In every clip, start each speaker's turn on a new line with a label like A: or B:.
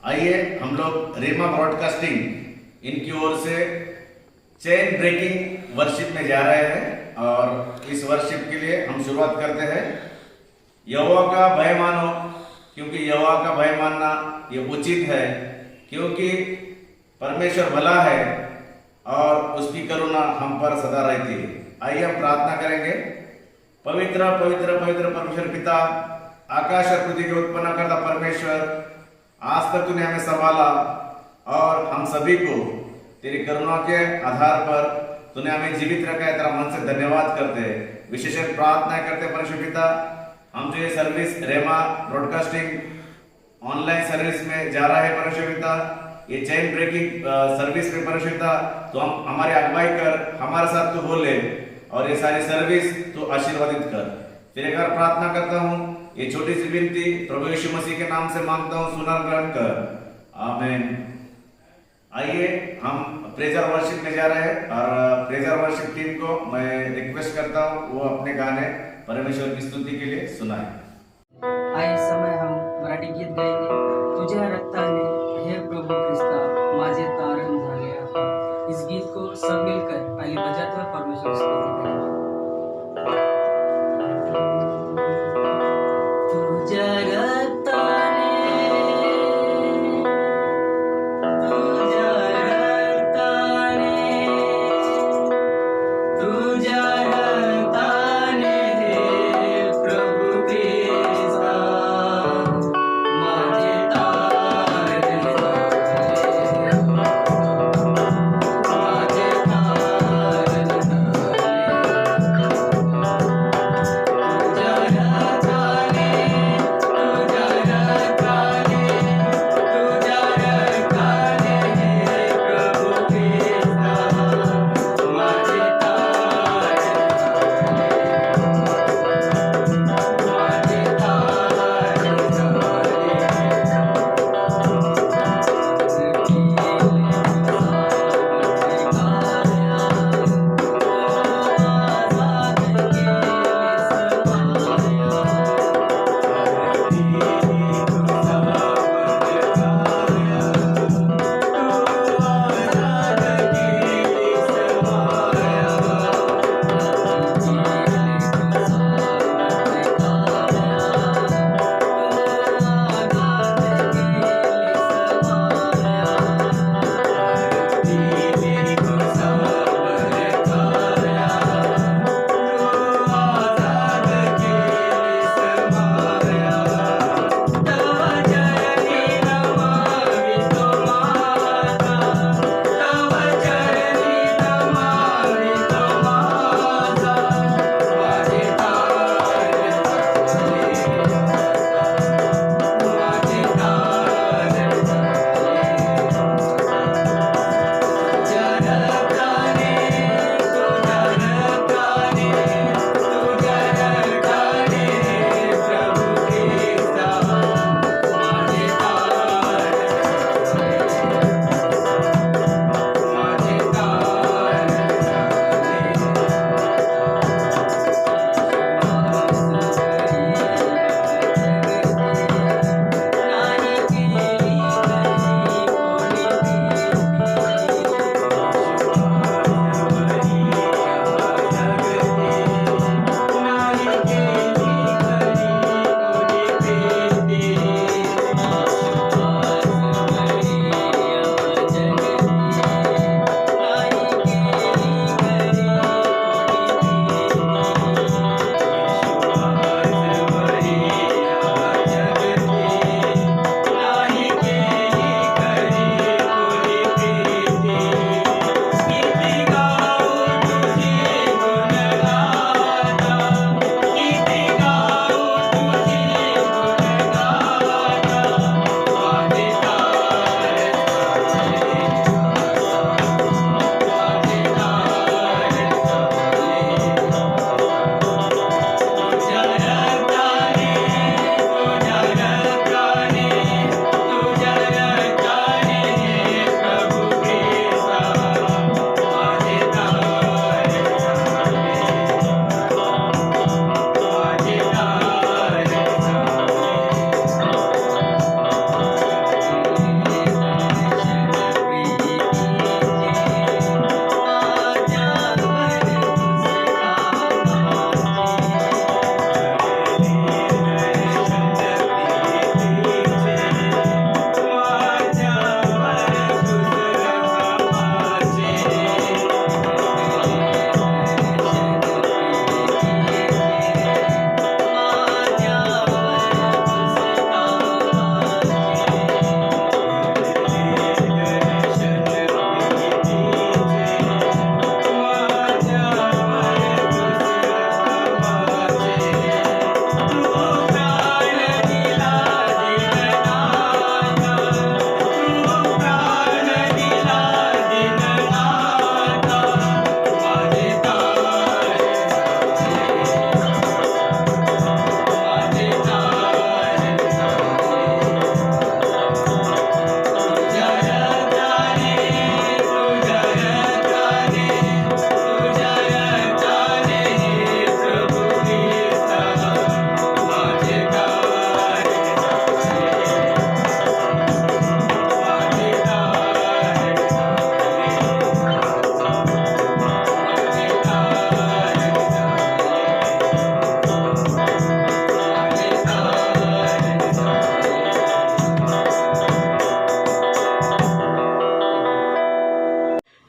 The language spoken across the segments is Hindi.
A: आइए हम लोग रेमा ब्रॉडकास्टिंग इनकी ओर से चेन ब्रेकिंग वर्शिप में जा रहे हैं और इस वर्शिप के लिए हम शुरुआत करते हैं। यहोवा का भय मानो, क्योंकि यहोवा का भय मानना ये उचित है, क्योंकि परमेश्वर भला है और उसकी करुणा हम पर सदा रहती है। आइए हम प्रार्थना करेंगे। पवित्र पवित्र पवित्र परमेश्वर पिता, आकाश और पृथ्वी के उत्पन्न करता परमेश्वर, आज तक तूने हमें संभाला और हम सभी को तेरी करुणा के आधार पर तूने हमें जीवित रखा है। तेरा मन से धन्यवाद करते हैं, विशेष प्रार्थना करते हैं परमेश्वर पिता, हम जो ये सर्विस रेमा ब्रॉडकास्टिंग ऑनलाइन सर्विस में जा रहा है परमेश्वर पिता, ये चेन ब्रेकिंग सर्विस में परमेश्वर पिता, तो हम हमारे अगुवाई कर, हमारे साथ तू बोले और ये सारी सर्विस तू आशीर्वादित कर। तेरे घर प्रार्थना करता हूँ, ये छोटी सी विनती प्रभु यीशु मसीह के नाम से मांगता हूँ, सुना ग्रहण कर, आमीन। आइए हम प्रेजर वर्शिप में जा रहे हैं और प्रेजर वर्शिप टीम को मैं रिक्वेस्ट करता हूँ वो अपने गाने परमेश्वर की स्तुति के लिए सुनाए।
B: इस समय हम मराठी गीत गाएंगे। तुझ्या रक्ताने हे प्रभु ख्रिस्ता माझे तारण झाले आहे। इस गीत को सब मिलकर ताली बजाते हुए परमेश्वर की स्तुति करेंगे। तुझ्या रक्ताने हे प्रभु ख्रिस्ता माझे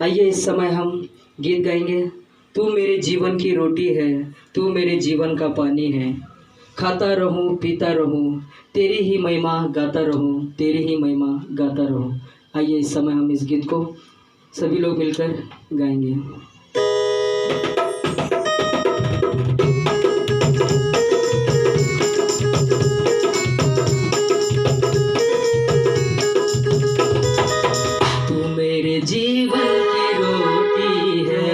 B: आइए इस समय हम गीत गाएंगे। तू मेरे जीवन की रोटी है, तू मेरे जीवन का पानी है, खाता रहूं पीता रहूं तेरी ही महिमा गाता रहूं, तेरी ही महिमा गाता रहूं। आइए इस समय हम इस गीत को सभी लोग मिलकर गाएंगे। तू मेरे जीवन की रोटी है,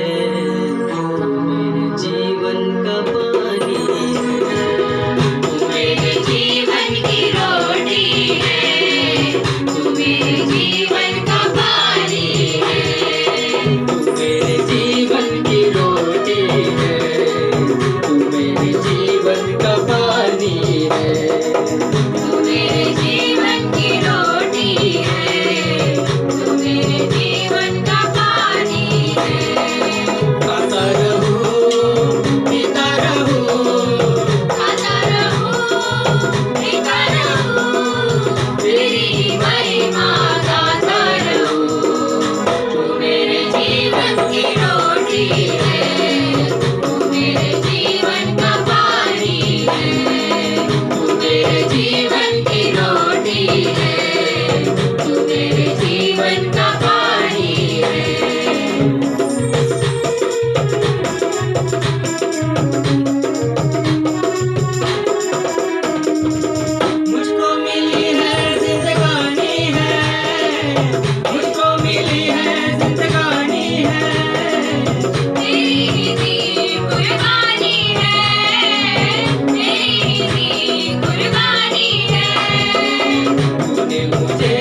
B: तू मेरे जीवन का पानी है,
C: तू मेरे जीवन की रोटी है, तू मेरे जीवन का पानी है।
B: तू मेरे जीवन की रोटी है, तू मेरे जीवन का पानी है।
C: तू मेरे जीवन की रोटी है, तू मेरे जीवन का पानी है।
B: खाता रहूं पीता रहूं
C: खाता रहूं पीता रहूं तेरी ही महिमा गाता रहूं। तू मेरे जीवन की रोटी है, तू मेरे जीवन का पानी है। तू मेरे जीवन की रोटी है, तू मेरे जीवन का पानी है।
B: मुझको मिली है जिंदगानी है, मुझको मिली है जिंदगानी है।
C: तेरी ही दी कुर्बानी है, तेरी ही दी कुर्बानी है।
B: तूने मुझे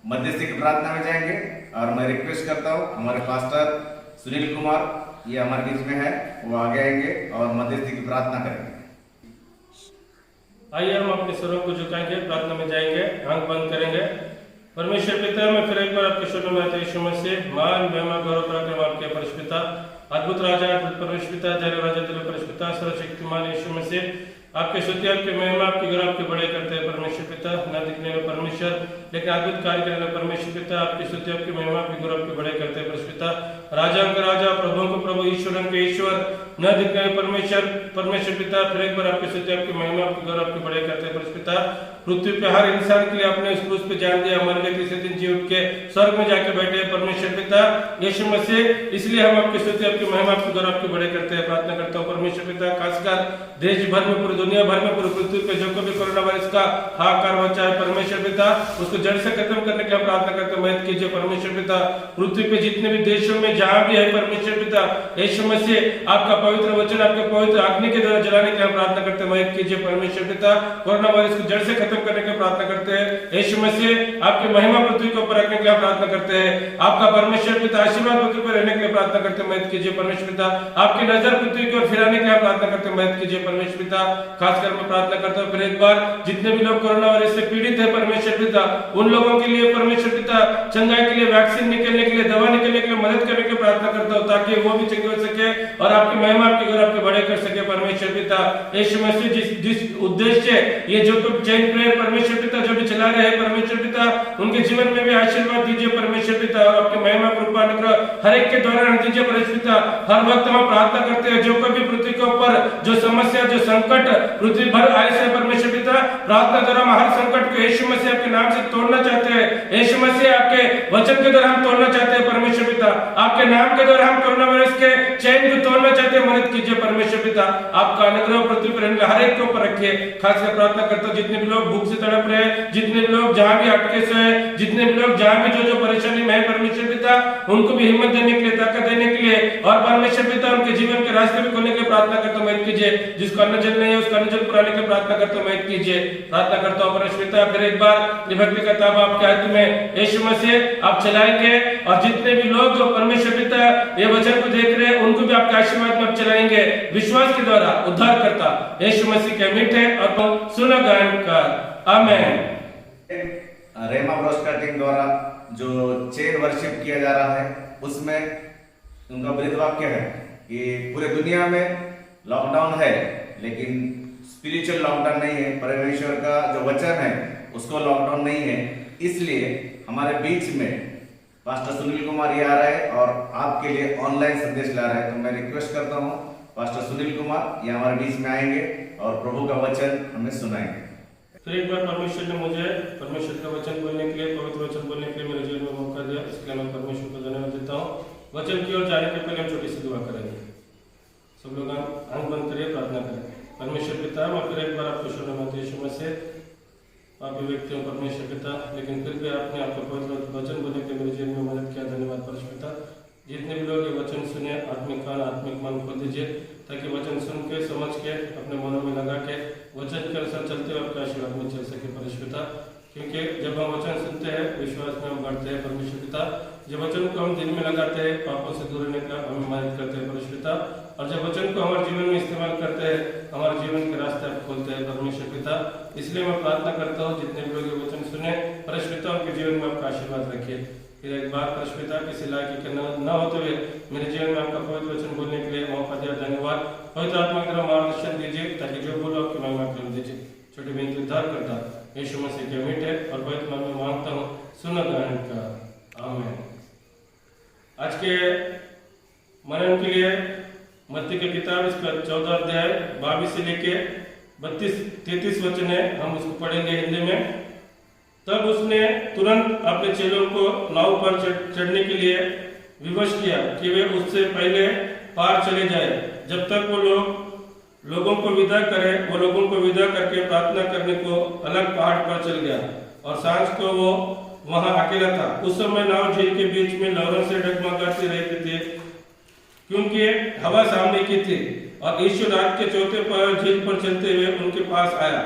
A: मध्यस्थी की प्रार्थना में जाएंगे। और मैं रिक्वेस्ट करता हूँ हमारे पास्टर सुनील कुमार, ये हमारे बीच में है, वो आगे आएंगे और मध्यस्थी की प्रार्थना करेंगे।
D: आइए हम अपने स्वरों को झुकाएंगे, प्रार्थना में जाएंगे, आंख बंद करेंगे। परमेश्वर पिता, मैं फिर एक बार आपके शरणों में आता हूं, यीशु मसीह, महान महिमा गौरव पराक्रम आपके परिशुद्ध पिता, अद्भुत राजा, अद्भुत परमेश्वर पिता, जय राजा दिल परिशुद्ध पिता, सर्वशक्तिमान यीशु मसीह, आपके स्तुति, आपकी महिमा, आपकी गौरव, आपके बड़े करते हैं परमेश्वर पिता। न दिखने में परमेश्वर, लेकिन अद्भुत कार्य करने में परमेश्वर पिता, आपकी स्तुति, आपकी महिमा, आपकी गौरव, आपके बड़े करते हैं परमेश्वर पिता। राजा का राजा, प्रभु को प्रभु, ईश्वर के ईश्वर, न दिखने में परमेश्वर, परमेश्वर पिता, फिर एक बार आपकी स्तुति, आपकी महिमा, आपकी गौरव, आपके बड़े करते हैं परमेश्वर पिता। पृथ्वी पे हर इंसान के लिए आपने उस क्रूस पे जान दिया, हमारे लिए तीसरे दिन जी उठ के स्वर्ग में जाके बैठे हैं परमेश्वर पिता यीशु मसीह, इसलिए हम आपकी स्तुति, आपकी महिमा, आपकी गौरव, आपके बड़े करते हैं। प्रार्थना करता हूँ परमेश्वर पिता, खासकर देश भर में, पूरी दुनिया भर में, पूरी पृथ्वी पे जो कभी कोरोना वायरस का हाहाकार मचा है परमेश्वर पिता, उसको जड़ से खत्म करने के लिए प्रार्थना करते हैं, मदद कीजिए परमेश्वर पिता। पृथ्वी पे जितने भी देशों में जहां भी है परमेश्वर पिता यीशु मसीह, आपका पवित्र वचन, आपके पवित्र अग्नि के द्वारा जलाने के लिए प्रार्थना करते हैं, मदद कीजिए परमेश्वर पिता। कोरोना वायरस को जड़ से खत्म करने की प्रार्थना करते हैं यीशु मसीह, आपकी महिमा पृथ्वी के ऊपर रखने के लिए प्रार्थना करते हैं, आपका परमेश्वर पिता आशीर्वाद पृथ्वी पर रहने के लिए प्रार्थना करते हैं, मदद कीजिए परमेश्वर पिता। आपकी नजर पृथ्वी की ओर फिराने के लिए प्रार्थना करते हैं, मदद कीजिए परमेश्वर पिता। खासकर मैं प्रार्थना करता हूँ फिर एक बार, जितने भी लोग कोरोना वायरस से पीड़ित है परमेश्वर पिता, उन लोगों के लिए परमेश्वर पिता चंगाई के लिए, वैक्सीन निकलने के लिए, दवा निकलने के लिए मदद करने की प्रार्थना करता हूँ, ताकि वो भी चंगे हो सके और आपकी महिमा, आपकी गौरव, आपके बड़े कर सके परमेश्वर पिता यीशु मसीह। जिस उद्देश्य ये जो चैन प्रेयर परमेश्वर पिता जो भी चला रहे हैं परमेश्वर पिता, उनके जीवन में भी आशीर्वाद दीजिए परमेश्वर पिता, और आपकी महिमा, कृपा, अनुग्रह हर एक के द्वारा दीजिए परमेश्वर पिता। हर वक्त हम प्रार्थना करते हैं, जो कभी पृथ्वी के ऊपर जो समस्या, जो संकट पृथ्वी भर आए से परमेश्वर पिता, प्रार्थना द्वारा हम हर संकट को यीशु मसीह आपके नाम से तोड़ना चाहते हैं, यीशु मसीह आपके वचन के द्वारा हम तोड़ना चाहते हैं परमेश्वर पिता, आपके नाम के द्वारा हम कोरोना वायरस के चैन को तोड़ना चाहते हैं, मदद कीजिए परमेश्वर पिता। आपका अनुग्रह पृथ्वी पर हर एक के ऊपर रखिए। खासकर प्रार्थना करता हूं, जितने भी लोग भूख से तड़प रहे हैं, जितने भी लोग जहां भी अटके से हैं, जितने भी लोग जहां भी जो परेशानी में है परमेश्वर पिता, उनको भी हिम्मत देने के लिए, ताकत देने के लिए, और परमेश्वर पिता उनके जीवन के रास्ते भी खोलने के लिए प्रार्थना करता हूं, मदद कीजिए। जिसको अन्न जल नहीं है उसका अन्न जल पुराने की प्रार्थना करता हूं, मदद कीजिए। प्रार्थना करता हूं परमेश्वर पिता, फिर एक बार भक्ति का ताब आपके हाथ में यीशु मसीह आप चलाएंगे, और जितने भी लोग जो परमेश्वर पिता ये वचन को देख रहे हैं उनको भी आपके आशीर्वाद में आप चलाएंगे, विश्वास के द्वारा उद्धार करता यीशु मसीह के मीठे और सुना गायन कर आमेन।
A: रेमा ब्रॉडकास्टिंग द्वारा जो चेन वर्शिप किया जा रहा है, उसमें उनका ब्रीद वाक्य है कि पूरे दुनिया में लॉकडाउन है, लेकिन स्पिरिचुअल लॉकडाउन नहीं है, परमेश्वर का जो वचन है उसको लॉकडाउन नहीं है। इसलिए हमारे बीच में पास्टर सुनील कुमार ये आ रहे हैं और आपके लिए ऑनलाइन संदेश ला रहे हैं। तो मैं रिक्वेस्ट करता हूँ पास्टर सुनील कुमार ये हमारे बीच में आएंगे और प्रभु का वचन हमें सुनाएंगे।
D: फिर एक बार परमेश्वर ने मुझे परमेश्वर का वचन बोलने के लिए, पवित्र वचन बोलने के लिए मेरे जीवन में मौका दिया, इसके लिए मैं परमेश्वर को धन्यवाद देता हूँ। वचन की ओर जाने के पहले हम छोटी सी दुआ करेंगे। सब लोग आंख बंद करिए, प्रार्थना करें। परमेश्वर पिता, मैं फिर एक बार आपको शरण में यीशु मसीह आप भी व्यक्ति हो परमेश्वर पिता, लेकिन फिर भी आपने आपका पवित्र वचन बोलने के मेरे जीवन में मदद किया, धन्यवाद परमेश्वर पिता। जितने भी लोग ये वचन सुने, आत्मिक कान, आत्मिक मन खोल दीजिए, ताकि वचन सुन के, समझ के, अपने मनों में लगा के वचन के अनुसार चलते हुए आपके आशीर्वाद में चल सके परमेश्वर पिता। क्योंकि जब हम वचन सुनते हैं, विश्वास में हम बढ़ते हैं परमेश्वर पिता। जब वचन को हम दिल में लगाते हैं, पापों से दूर रहने का हमें मदद करते हैं परमेश्वर पिता। और जब वचन को हमारे जीवन में इस्तेमाल करते हैं, हमारे जीवन के रास्ते आप खोलते हैं परमेश्वर पिता। इसलिए मैं प्रार्थना करता हूँ, जितने भी लोग ये वचन सुने परमेश्वर पिता, उनके जीवन में आपका आशीर्वाद रखिए। फिर एक बार परमेश्वर पिता, किसी लायक न होते हुए मेरे जीवन में आपका पवित्र वचन बोलने के लिए मौका दिया, धन्यवाद। पवित्र आत्मा की तरह मार्गदर्शन दीजिए, ताकि जो बोलो आपकी महिमा कर दीजिए। छोटी विनती उद्धार करता यीशु मसीह के मीठे और पवित्र नाम में मांगता हूँ, सुनो गायन का आमीन। आज के मनन के लिए मत्ती की किताब इसका 14 अध्याय 22 से लेके 32-33 वचन है, हम उसको पढ़ेंगे हिंदी में। तब उसने तुरंत अपने चेलों को नाव पर चढ़ने के लिए विवश किया कि वे उससे पहले पार चले जाए, जब तक वो लोगों को विदा करे। वो लोगों को विदा करके प्रार्थना करने को अलग पहाड़ पर चल गया, और सांझ को वो वहां अकेला था। उस समय नाव झील के बीच में लहरों से डगमगाती रहती थी, क्योंकि हवा सामने की थी। और यीशु रात के चौथे पहर झील पर चलते हुए उनके पास आया।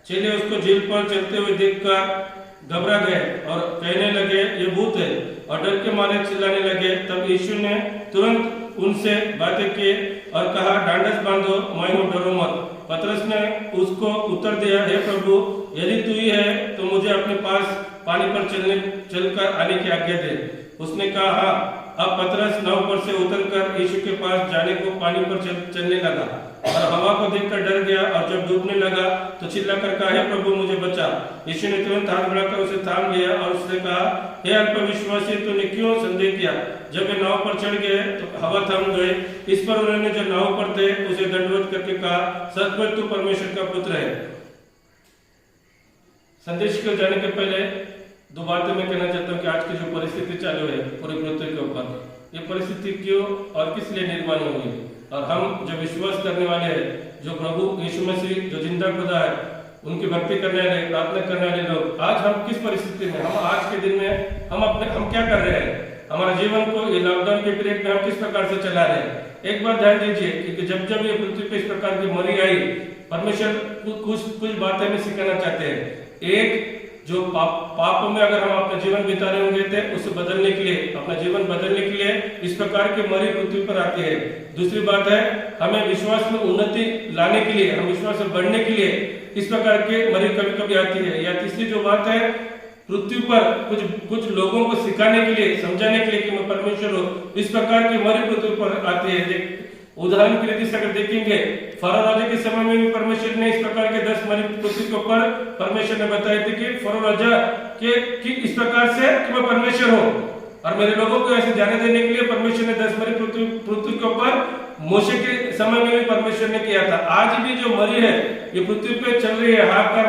D: चेले उसको झील पर चलते हुए देखकर घबरा गए और कहने लगे ये भूत है, और डर के मारे चिल्लाने लगे। तब यीशु ने तुरंत उनसे बातें की और कहा, ढांढस बांधो, मैं हूं, डरो मत। पतरस ने उसको उत्तर दिया, हे प्रभु, यदि तू ही है तो मुझे अपने पास पानी पर चलकर आने की आज्ञा दे। उसने कहा, हाँ। अब पतरस नाव पर से उतरकर यीशु के पास जाने को पानी पर चलने लगा और हवा को देखकर डर गया, और जब डूबने लगा तो चिल्लाकर कहा, हे प्रभु, मुझे बचा। यीशु ने तुरंत हाथ बढ़ाकर उसे थाम लिया और उसने कहा, हे अल्पविश्वासी, तूने क्यों संदेह किया? जब वे नाव पर चढ़ गए तो हवा थम गई। इस पर उन्होंने जो नाव पर थे उसे दंडवत करके कहा, सचमुच तू परमेश्वर का पुत्र है। संदेश को जाने के पहले दो बातें मैं कहना चाहता हूँ कि आज की जो परिस्थिति चालू है पूरी पृथ्वी के ऊपर, ये परिस्थिति क्यों और किस लिए निर्माण हुई, और हम जो विश्वास करने वाले हैं, जो प्रभु यीशु मसीह जो जिंदा खुदा है, उनकी भक्ति करने वाले, प्रार्थना करने वाले लोग, आज हम किस परिस्थिति में, हम आज के दिन में हम क्या कर रहे हैं, हमारे जीवन को ये लॉकडाउन के पीरियड में हम किस प्रकार से चला रहे हैं। एक बार ध्यान दीजिए, क्योंकि जब ये पृथ्वी पे इस प्रकार की मरी आई, परमेश्वर कुछ बातें हमें सिखाना चाहते हैं। एक, जो पापों में अगर हम अपना जीवन बिता रहे होंगे थे, उसे बदलने के लिए, अपना जीवन बदलने के लिए इस प्रकार की मरी पृथ्वी पर आती है। दूसरी बात है, हमें विश्वास में उन्नति लाने के लिए, हम विश्वास में बढ़ने के लिए इस प्रकार के मरी कभी कभी आती है। या तीसरी जो बात है, पृथ्वी पर कुछ लोगों को सिखाने के लिए, समझाने के लिए कि मैं परमेश्वर हूँ, इस प्रकार की मरी पृथ्वी पर आती है। उदाहरण के लिए अगर देखेंगे, फरो राजा के समय में भी परमेश्वर ने इस प्रकार के 10 मरी पृथ्वी के ऊपर परमेश्वर ने बताए थे कि फरो राजा कि इस प्रकार से कि मैं परमेश्वर हूँ, और मेरे लोगों को ऐसे जाने देने के लिए परमेश्वर ने 10 मरी पृथ्वी के ऊपर मोशे के समय में भी परमेश्वर ने किया था। आज भी जो मरी है ये पृथ्वी पे चल रही है, हाहाकार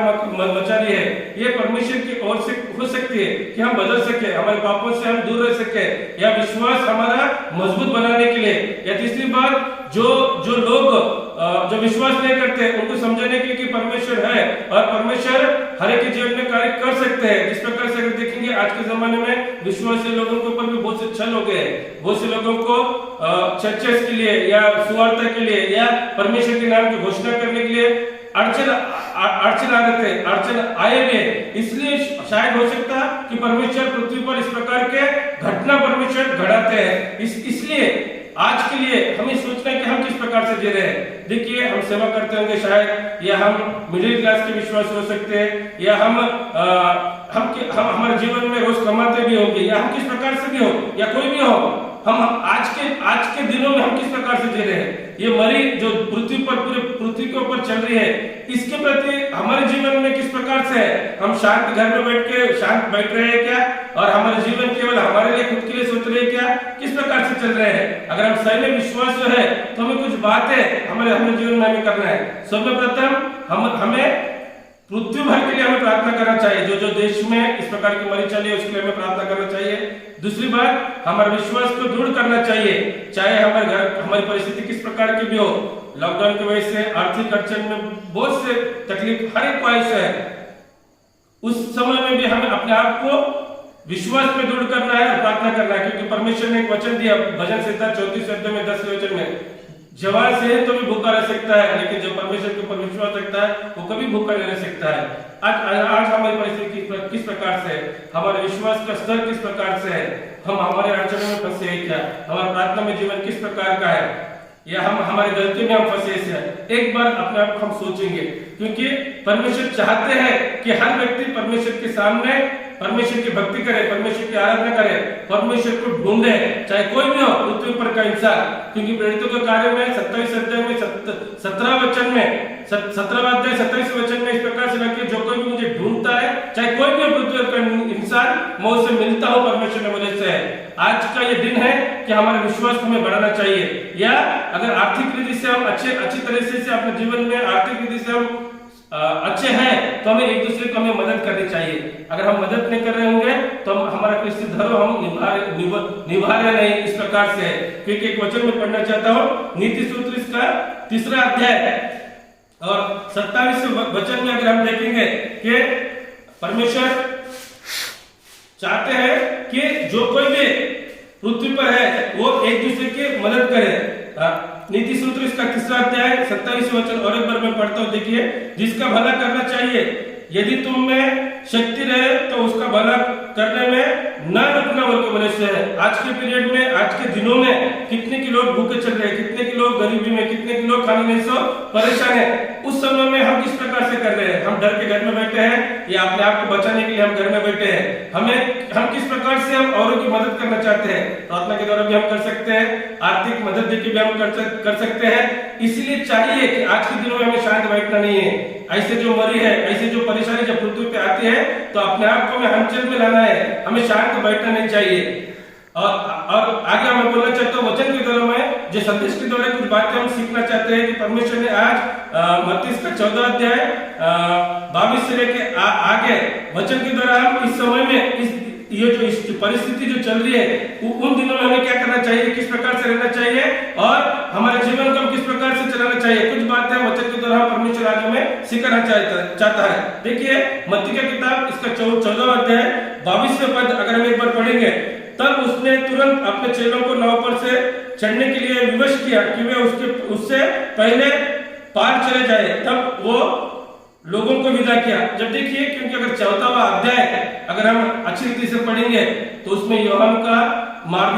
D: मचा रही है, ये परमेश्वर की ओर से हो सकती है कि हम बदल सके, हमारे पापों से हम दूर रह सके, या विश्वास हमारा मजबूत बनाने के लिए। या तीसरी बात, जो लोग जो विश्वास नहीं करते, उनको समझाने के लिए कि परमेश्वर है और परमेश्वर हर एक के जीवन में कार्य कर सकते हैं। जिस प्रकार से अगर देखेंगे, आज के जमाने में विश्वासी लोगों के ऊपर भी बहुत से छल हो गए, बहुत से लोगों को चर्चेस के लिए या सुवार्ता के लिए या परमेश्वर के नाम की घोषणा करने के लिए अड़चन आ रहे थे, अड़चन आए हुए। इसलिए शायद हो सकता कि परमेश्वर पृथ्वी पर इस प्रकार के घटना परमेश्वर घटाते हैं। इसलिए आज के लिए हमें सोचना है कि हम किस प्रकार से जी रहे हैं। देखिए, हम सेवा करते होंगे शायद, या हम मिडिल क्लास के विश्वास हो सकते हैं, या हम हमारे जीवन में रोज कमाते भी होंगे, या हम किस प्रकार से भी हो, या कोई भी हो, हम आज के दिनों में हम किस प्रकार से जी रहे हैं। ये मरी जो पृथ्वी पर, पूरे पृथ्वी के ऊपर चल रही है, इसके प्रति हमारे जीवन में किस प्रकार से है। हम शांत घर में बैठ के शांत बैठ रहे हैं क्या, और हमारे जीवन केवल हमारे लिए, खुद के लिए सोच रहे हैं क्या, किस प्रकार से चल रहे हैं। अगर हम सही में विश्वास जो है तो हमें कुछ बातें हमारे जीवन में हमें करना है। सर्वप्रथम हमें पृथ्वी भर के लिए हमें प्रार्थना करना चाहिए। जो देश में इस प्रकार की मरी चली है उसके लिए हमें प्रार्थना करना चाहिए। दूसरी बात, हमारे विश्वास को दृढ़ करना चाहिए, चाहे हमारे घर, हमारी परिस्थिति किस प्रकार की भी हो। लॉकडाउन की वजह से आर्थिक अड़चन में बहुत से तकलीफ हर एक को है, उस समय में भी हमें अपने आप को विश्वास में दृढ़ करना है और प्रार्थना करना है। क्योंकि परमेश्वर ने एक वचन दिया, भजन संहिता 34 अध्याय में 10 वचन में, जवान से तो भी भूखा रह सकता है, लेकिन जो परमेश्वर के ऊपर विश्वास रखता है वो कभी भूखा नहीं रह सकता है। आज हमारी परिस्थिति किस प्रकार से है, हमारे विश्वास का स्तर किस प्रकार से है, हम हमारे अड़चनों में फंसे हैं क्या, हमारा प्रार्थना में जीवन किस प्रकार का है, या हम हमारे गलती में हम फंसे हैं। एक बार अपने आप हम सोचेंगे, क्योंकि परमेश्वर चाहते हैं कि हर व्यक्ति परमेश्वर के सामने परमेश्वर की भक्ति करे, परमेश्वर की आराधना करे, परमेश्वर को ढूंढे, चाहे कोई भी हो पृथ्वी पर का इंसान। क्योंकि प्रेरितों के कार्य में 27 अध्याय में 17 वचन में 17वां अध्याय 27 वचन में इस प्रकार से लिखा, जो कोई भी मुझे ढूंढता है, चाहे कोई भी पृथ्वी पर का इंसान, मैं उससे मिलता हूँ, परमेश्वर ने मुझे से है। आज का ये दिन है कि हमारे विश्वास को हमें बढ़ाना चाहिए, या अगर आर्थिक रीति से हम अच्छी तरह से अपने जीवन में आर्थिक रीति से हम अच्छे हैं तो हमें एक दूसरे को हमें मदद करनी चाहिए। अगर हम मदद नहीं कर रहे होंगे तो हमारा क्रिस्तीय धर्म हम निभा रहे नहीं इस प्रकार से। क्योंकि एक वचन में पढ़ना चाहता हूँ, नीति सूत्र इसका 3 अध्याय और 27 वचन में अगर हम देखेंगे कि परमेश्वर चाहते हैं कि जो कोई भी पृथ्वी पर है वो एक दूसरे की मदद करे। नीति सूत्र इसका 3 अध्याय 27 वचन और एक बार मैं पढ़ता हूँ, देखिए, जिसका भला करना चाहिए यदि तुम में शक्ति रहे तो उसका भला करने में न रुकना बोल के बोले से है। आज के पीरियड में, आज के दिनों में कितने के लोग भूखे चल रहे हैं, कितने के लोग गरीबी में, कितने के लोग खाने नहीं सो परेशान है। उस समय में हम किस प्रकार से कर रहे हैं? हम डर के घर में बैठे हैं या अपने आप को बचाने के लिए हम घर में बैठे हैं? हम किस प्रकार से हम औरों की मदद करना चाहते हैं? प्रार्थना के द्वारा भी हम कर सकते हैं, आर्थिक मदद देकर भी हम कर सकते हैं। इसलिए चाहिए कि आज के दिनों में हमें शांत बैठना नहीं है। ऐसे जो मरी है, ऐसे जो परेशानी जब पृथ्वी पे आती है तो अपने आप को हमें हलचल में लाना है, हमें शांत बैठना नहीं चाहिए। और आगे मैं बोलना चाहता हूँ वचन के द्वारा में जो संदेश के द्वारा कुछ बातें हम सीखना चाहते हैं कि परमेश्वर ने आज मत्ती का 14 अध्याय 22 से लेके आगे वचन के द्वारा हम इस समय में ये जो परिस्थिति जो चल रही है उन दिनों में हमें क्या करना चाहिए, किस प्रकार से रहना चाहिए और हमारे जीवन को किस प्रकार से चलाना चाहिए, कुछ बातें वचन के द्वारा परमेश्वर आज हमें सिखाना चाहता है। देखिए मत्ती का किताब इसका 14 अध्याय 22वें पद अगर हम एक बार पढ़ेंगे, तब उसने तुरंत अपने चेलों को नाव पर से चढ़ने के लिए विवश किया कि वे उससे पहले पार चले जाए। तब वो लोगों को विदा किया। जब देखिए, क्योंकि अगर 14वां अध्याय अगर हम अच्छी रीति से पढ़ेंगे तो उसमें यूहन्ना का मार्ग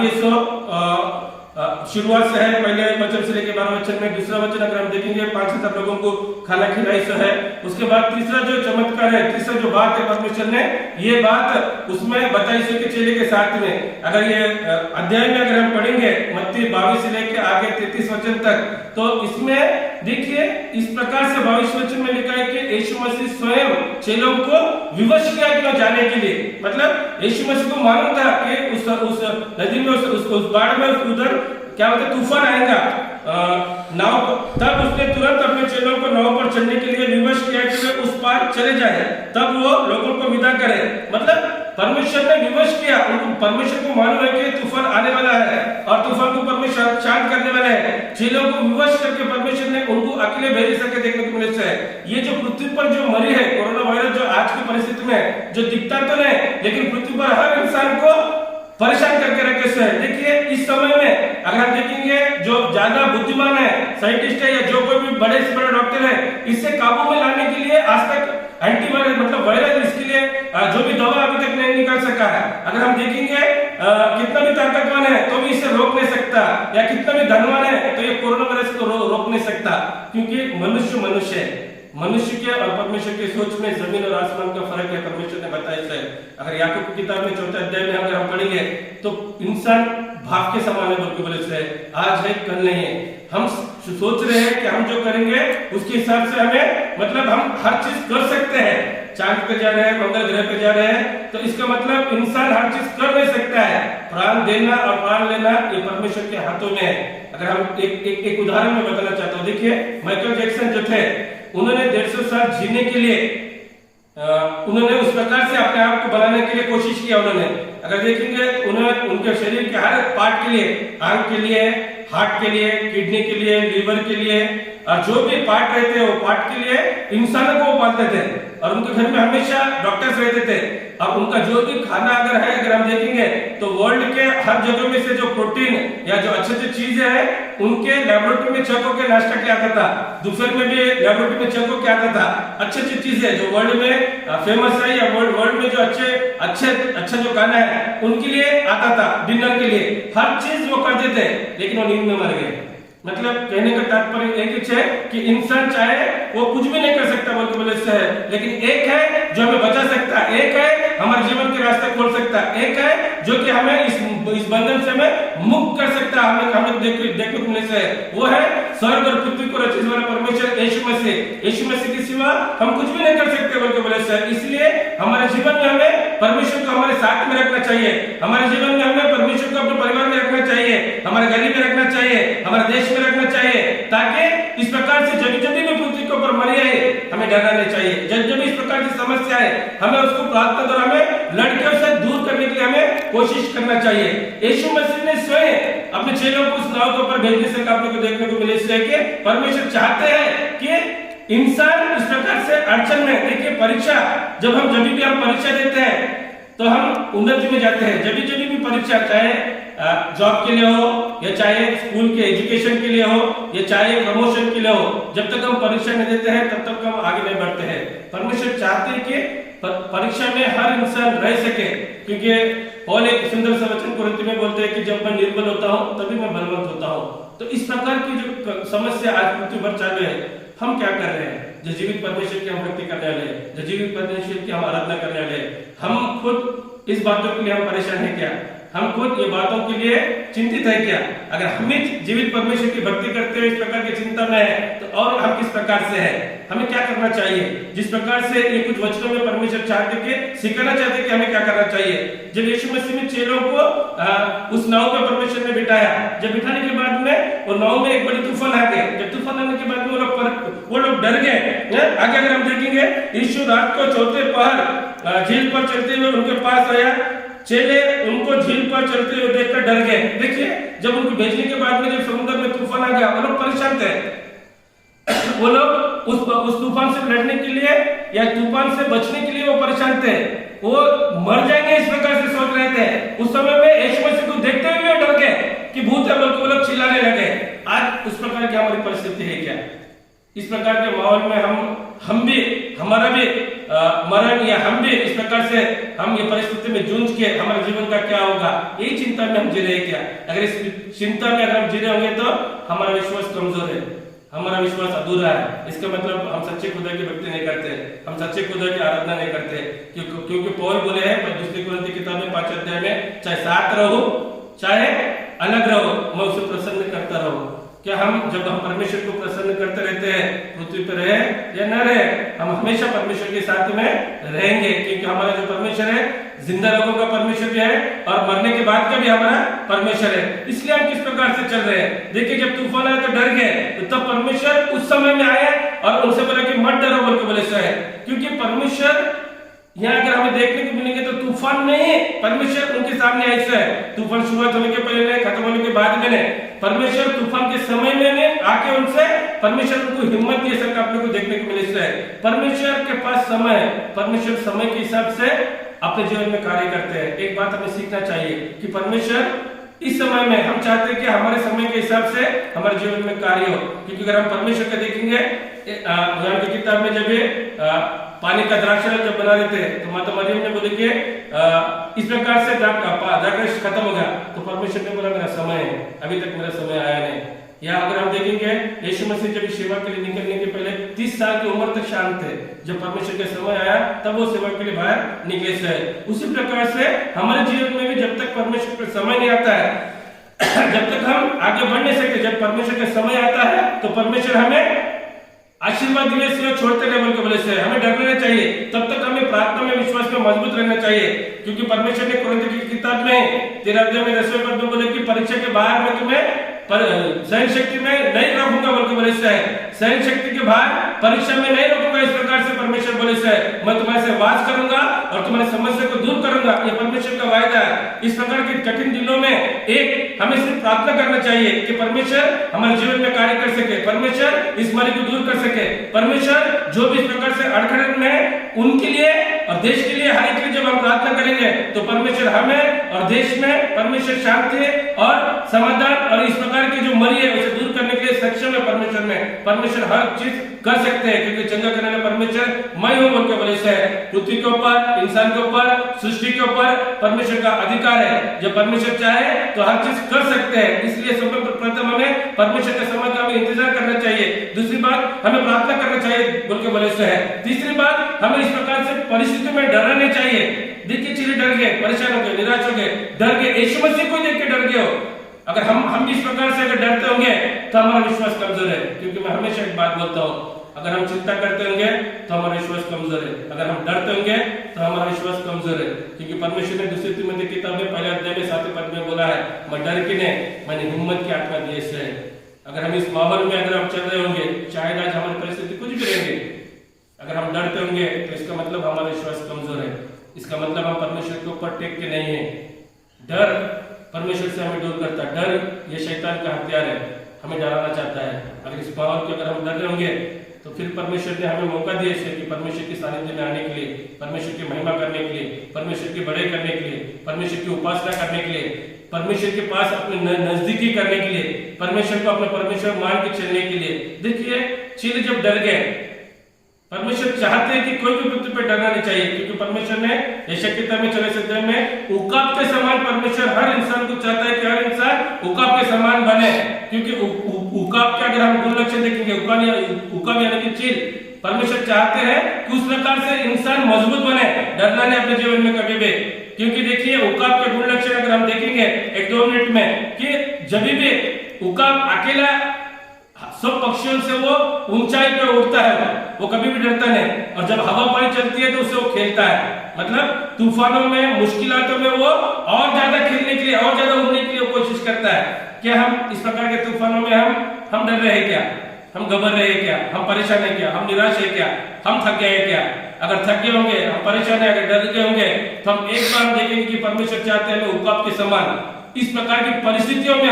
D: शुरुआत से है, पहले वचन से लेकर 12 वचन में। दूसरा वचन अगर हम देखेंगे 5,000 लोगों को खाना खिलाई से है। उसके बाद तीसरा जो चमत्कार है, तीसरा जो बात है परमेश्वर ने ये बात उसमें बताई से के चेले के साथ में। अगर ये अध्याय में अगर हम पढ़ेंगे मत्ती 22 से लेकर आगे 33 वचन तक, तो इसमें देखिए इस प्रकार से 22 वचन में लिखा है कि यीशु मसीह स्वयं चेलों को विवश किया कि जाने के लिए। मतलब यीशु मसीह को मालूम था कि उस नदी में उस बाढ़ में उधर क्या होता है, तूफान आएगा नाव। तब उसने तुरंत अपने चेलों को नाव पर चढ़ने के लिए विवश किया कि वे उस पार चले जाए, तब वो लोगों को विदा करे। मतलब परमेश्वर ने विवश किया, उनको परमेश्वर को मालूम है कि तूफान आने वाला है और तूफान को परमेश्वर शांत करने वाला है। चेलों को विवश करके परमेश्वर ने उनको अकेले भेज सके देखने को मिले से। ये जो पृथ्वी पर जो मरी है कोरोना वायरस, जो आज की परिस्थिति में जो दिखता तो नहीं, लेकिन पृथ्वी पर हर इंसान को परेशान करके रखे से। देखिए इस समय में अगर हम देखेंगे जो ज्यादा बुद्धिमान है, साइंटिस्ट है या जो कोई भी बड़े से बड़े डॉक्टर है, इससे काबू में लाने के लिए आज तक एंटीवायरस मतलब वायरस, इसके लिए जो भी दवा अभी तक नहीं निकाल सका है। अगर हम देखेंगे कितना भी ताकतवान है तो भी इसे रोक नहीं सकता, या कितना भी धनवान है तो ये कोरोना वायरस को रोक नहीं सकता, क्योंकि मनुष्य है। मनुष्य के और परमेश्वर के सोच में जमीन और आसमान का फर्क है, परमेश्वर ने बताया है। अगर याकूब की किताब में 4 अध्याय में अगर हम पढ़ेंगे तो इंसान भाग के समान है बोल के बोले से, आज है कल नहीं है। हम सोच रहे हैं कि हम जो करेंगे उसके हिसाब से हमें मतलब हम हर चीज कर सकते हैं। चांद पे जा रहे हैं, मंगल ग्रह पे जा रहे हैं, तो इसका मतलब इंसान हर चीज कर नहीं सकता है। प्राण देना और प्राण लेना ये परमेश्वर के हाथों में है। अगर हम एक उदाहरण में बताना चाहता हूँ, देखिए माइकल जैक्सन जो थे, उन्होंने 150 साल जीने के लिए उन्होंने उस प्रकार से अपने आप को बनाने के लिए कोशिश किया। उन्होंने अगर देखेंगे उन्होंने उनके शरीर के हर पार्ट के लिए, आंख के लिए, हार्ट के लिए, किडनी के लिए, लीवर के लिए और जो भी पार्ट रहते हैं वो पार्ट के लिए इंसानों को वो पालते थे और उनके घर में हमेशा डॉक्टर्स रहते थे। अब उनका जो भी खाना अगर है, अगर हम देखेंगे तो वर्ल्ड के हर जगह में से जो प्रोटीन या जो अच्छी चीजें हैं उनके लेबोरेटरी में चेक होकर नाश्ता किया आता था। दोपहर में भी लेबोरेटरी में चेक होकर आता था। अच्छी चीजें जो वर्ल्ड में फेमस है या वर्ल्ड में जो अच्छे जो खाना है उनके लिए आता था, डिनर के लिए हर चीज वो करते थे, लेकिन वो नींद में मर गए। मतलब कहने का तात्पर्य एक ही है कि इंसान चाहे वो कुछ भी नहीं कर सकता बोल के बोले से है, लेकिन एक है जो हमें बचा सकता है, एक है हमारे जीवन के रास्ते खोल सकता है, एक है जो कि हमें इस बंधन से हमें मुक्त कर सकता है। हमें देखने को मिले से वो है स्वर्ग और पृथ्वी को रचने वाला परमेश्वर यीशु मसीह। यीशु मसीह के सिवा हम कुछ भी नहीं कर सकते बोल के बोले से। इसलिए हमारे जीवन में हमें परमेश्वर को हमारे साथ में रखना चाहिए। हमारे जीवन में हमें परमेश्वर को अपने परिवार में रखना चाहिए, हमारे गली में रखना चाहिए, हमारे देश में रखना चाहिए, ताकि इस प्रकार से जब भी पृथ्वी के ऊपर मरी आए हमें डरना नहीं चाहिए। जब इस प्रकार की समस्या है हमें उसको प्रार्थना द्वारा हमें लड़के से दूर करने के लिए हमें कोशिश करना चाहिए। यीशु मसीह ने स्वयं अपने चेलों को उस नाव के ऊपर भेजने से आपको देखने को मिले कि परमेश्वर चाहते हैं कि इंसान इस प्रकार से अड़चन में, देखिए परीक्षा जब हम परीक्षा देते हैं तो हम उन्नति में जाते हैं। जब भी परीक्षा चाहे जॉब के लिए हो, या चाहे स्कूल के एजुकेशन के लिए हो, या चाहे प्रमोशन के लिए हो, जब तक हम परीक्षा नहीं देते हैं तब तक हम आगे नहीं बढ़ते हैं। परमेश्वर चाहते हैं कि परीक्षा में हर इंसान रह सके, क्योंकि पौल एक सुंदर सा वचन कुरिन्थ में बोलते हैं कि जब मैं निर्बल होता हूँ तभी मैं बलवंत होता हूँ। तो इस प्रकार की जो समस्या आज पृथ्वी पर चालू है, हम क्या कर रहे हैं? जो जीवित परमेश्वर की हम भक्ति करने वाले, जो जीवित परमेश्वर की हम आराधना करने वाले, हम खुद इस बातों के लिए हम परेशान है क्या? हम खुद ये बातों के लिए चिंतित है क्या? अगर हम जीवित परमेश्वर की भक्ति करते हुए इस प्रकार की चिंता में है तो और हम किस प्रकार से है? हमें क्या करना चाहिए? जिस प्रकार से ये कुछ वचनों में परमेश्वर चाहते कि सिखाना चाहते कि हमें क्या करना चाहिए। जब यीशु मसीह ने चेलों को उस नाव पे परमेश्वर ने बिठाया, जब बिठाने के बाद में वो नाव में एक बड़ी तूफान आ गई। जब तूफान आने के बाद में वो लोग डर गए। आगे अगर हम देखेंगे, यीशु रात को चौथे पहर झील पर चलते हुए उनके पास आया। चेले उनको झील पर चलते हुए देखकर डर गए। देखिए, जब उनको भेजने के बाद में जब समुद्र में तूफान आ गया, वो लोग परेशान थे। वो लोग उस तूफान से लड़ने के लिए या तूफान से बचने के लिए वो परेशान थे। वो मर जाएंगे इस प्रकार से सोच रहे थे। उस समय में यीशु मसीह को देखते हुए डर गए कि भूत है, बल्कि वो लोग चिल्लाने लगे। आज उस प्रकार की हमारी परिस्थिति है क्या? इस प्रकार के माहौल में हम भी, हमारा भी मरण, या हम भी इस प्रकार से हम ये परिस्थिति में जूझ के हमारे जीवन का क्या होगा, यही चिंता में हम जी रहे क्या? अगर इस चिंता में अगर हम जी रहे होंगे तो हमारा विश्वास कमजोर है, हमारा विश्वास अधूरा है। इसका मतलब हम सच्चे खुदा की भक्ति नहीं करते, हम सच्चे खुदा की आराधना नहीं करते। क्योंकि पौल बोले हैं दूसरी कुरिन्थ की किताब में 5 अध्याय में, चाहे साथ रहो चाहे अलग रहो, मैं उसे प्रसन्न करता रहूं। क्या जब हम परमेश्वर को प्रसन्न करते रहते हैं, पृथ्वी पर रहे या न रहे, हम हमेशा परमेश्वर के साथ में रहेंगे। क्योंकि हमारा जो परमेश्वर है, जिंदा लोगों का परमेश्वर भी है और मरने के बाद का भी हमारा परमेश्वर है। इसलिए हम किस प्रकार से चल रहे हैं? देखिए, जब तूफान आया तो डर गए, तो तब परमेश्वर उस समय में आया और उनसे बोला कि मत डरो, बोल के बोले है। क्योंकि परमेश्वर यहाँ अगर हमें देखने को मिलेंगे तो तूफान नहीं, परमेश्वर उनके सामने ऐसा है। तूफान शुरुआत होने के पहले नहीं, खत्म होने के बाद में नहीं, परमेश्वर तूफान के समय में ने आके उनसे परमेश्वर उनको हिम्मत दिए सकता अपने को देखने को मिले है। परमेश्वर के पास समय है, परमेश्वर समय के हिसाब से अपने जीवन में कार्य करते हैं। एक बात हमें सीखना चाहिए कि परमेश्वर इस समय में, हम चाहते हैं कि हमारे समय के हिसाब से हमारे जीवन में कार्य हो। क्योंकि अगर हम परमेश्वर को देखेंगे, उदाहरण की किताब में जब पानी का द्राक्षरस जब बना रहे थे तो माता मरियम ने बोले कि इस प्रकार से द्राक्षरस खत्म हो गया, तो परमेश्वर ने बोला मेरा समय है, अभी तक मेरा समय आया नहीं। या अगर हम देखेंगे, यीशु मसीह जब सेवा के लिए निकलने के पहले 30 साल की उम्र तक शांत थे। जब परमेश्वर का समय आया तब वो सेवा के लिए बाहर निकले से। उसी प्रकार से हमारे जीवन में भी जब तक परमेश्वर का समय नहीं आता है, जब तक हम आगे बढ़ नहीं सकते। जब परमेश्वर का समय आता है तो परमेश्वर हमें आशीर्वाद दिने से छोड़ते नहीं, बोल के से हमें डरना नहीं चाहिए। तब तक हमें प्रार्थना में, विश्वास में मजबूत रहना चाहिए। क्योंकि परमेश्वर ने कुरिन्थ की किताब में 13 अध्याय में 10वें पद में बोले कि परीक्षा के बाहर में तुम्हें सहन शक्ति में नहीं रखूंगा, बोल के बोले से सहन शक्ति के बाहर परीक्षा में नहीं रखूंगा। इस प्रकार से परमेश्वर बोले से मैं तुम्हारे से वास करूंगा और तुम्हारी समस्या को दूर करूंगा। ये परमेश्वर का वायदा है। इस प्रकार के कठिन दिनों में एक हमें सिर्फ प्रार्थना करना चाहिए कि परमेश्वर हमारे जीवन में कार्य कर सके, परमेश्वर इस मरी को दूर कर सके। परमेश्वर जो भी इस प्रकार से अड़खड़े में है उनके लिए और देश के लिए, हर एक के लिए जब हम प्रार्थना करेंगे तो परमेश्वर हमें और देश में परमेश्वर शांति और समाधान और इस प्रकार की जो मरी है उसे दूर करने के लिए सक्षम है। परमेश्वर हर चीज कर सकते हैं, क्योंकि चंगा करने वाला परमेश्वर मैं हूं, बोल के बोले से पृथ्वी के ऊपर, इंसान के ऊपर, सृष्टि के ऊपर परमेश्वर का अधिकार है। जब परमेश्वर चाहे तो हर चीज कर सकते हैं। इसलिए सर्वप्रथम हमें परमेश्वर के समय का हमें इंतजार करना चाहिए। दूसरी बात, हमें प्रार्थना करना चाहिए, बोल के बोले से है। तीसरी बात, हमें इस प्रकार से परिस्थिति में डरना नहीं चाहिए। देखिए, चीजें डर गए, परेशान हो गए, निराश हो गए, डर गए, यीशु मसीह को देख के डर गए हो। अगर हम इस प्रकार से अगर डरते होंगे तो हमारा विश्वास कमजोर है। क्योंकि मैं हमेशा एक बात बोलता हूँ, अगर हम चिंता करते होंगे तो हमारा विश्वास कमजोर है, अगर हम डरते होंगे तो हमारा विश्वास कमजोर है। क्योंकि परमेश्वर ने दूसरी तिमोथी की किताब में 1 अध्याय में 7वें पद में बोला है, मैं डर के नहीं, मैंने हिम्मत की आत्मा दी है। अगर हम इस माहौल में अगर हम चल रहे होंगे, चाहे आज हमारी परिस्थिति कुछ भी रहेगी, अगर हम डरते होंगे तो इसका मतलब हमारा विश्वास कमजोर है। इसका मतलब हम परमेश्वर के ऊपर टेक के नहीं है। डर परमेश्वर से हमें दूर करता है। डर ये शैतान का हथियार है, हमें डराना चाहता है। अगर इस माहौल के अगर हम डर रहे होंगे तो फिर परमेश्वर ने हमें मौका दिया है कि परमेश्वर की सानिध्य में आने के लिए, परमेश्वर की महिमा करने के लिए, परमेश्वर की बड़ाई करने के लिए, परमेश्वर की उपासना करने के लिए परमेश्वर के पास अपने नजदीकी करने के लिए, परमेश्वर को अपने परमेश्वर मान के चलने के लिए। देखिए चेले जब डर गए, परमेश्वर चाहते हैं कि कोई भी पृथ्वी पर डरना नहीं चाहिए, क्योंकि परमेश्वर ने यशायाह की किताब में 40 में उकाब के समान परमेश्वर हर इंसान को चाहता है कि हर इंसान उकाब के समान बने। क्योंकि उकाब के अगर हम गुण लक्षण देखेंगे, उकाब यानी कि चील, परमेश्वर चाहते हैं कि उस प्रकार से इंसान मजबूत बने, डरना नहीं अपने जीवन में कभी भी। क्योंकि देखिए उकाब के गुण लक्षण अगर हम देखेंगे 1-2 मिनट में, कि जब भी उकाब अकेला सब पक्षियों से वो ऊंचाई पे उड़ता है, वो कभी भी डरता नहीं, और जब हवा पानी चलती है तो उससे वो खेलता है। मतलब तूफानों में, मुश्किलातों में वो और ज्यादा खेलने के लिए, और ज्यादा उड़ने के लिए कोशिश करता है। क्या हम इस प्रकार के तूफानों में हम डर रहे हैं क्या? हम घबर रहे हैं क्या? हम परेशान है क्या? हम निराश है क्या? हम थक गए हैं क्या? अगर थक गए होंगे, हम परेशान है, अगर डर गए होंगे, तो हम एक बार देखेंगे कि परमेश्वर चाहते हैं हमें उकाब के समान इस प्रकार की परिस्थितियों में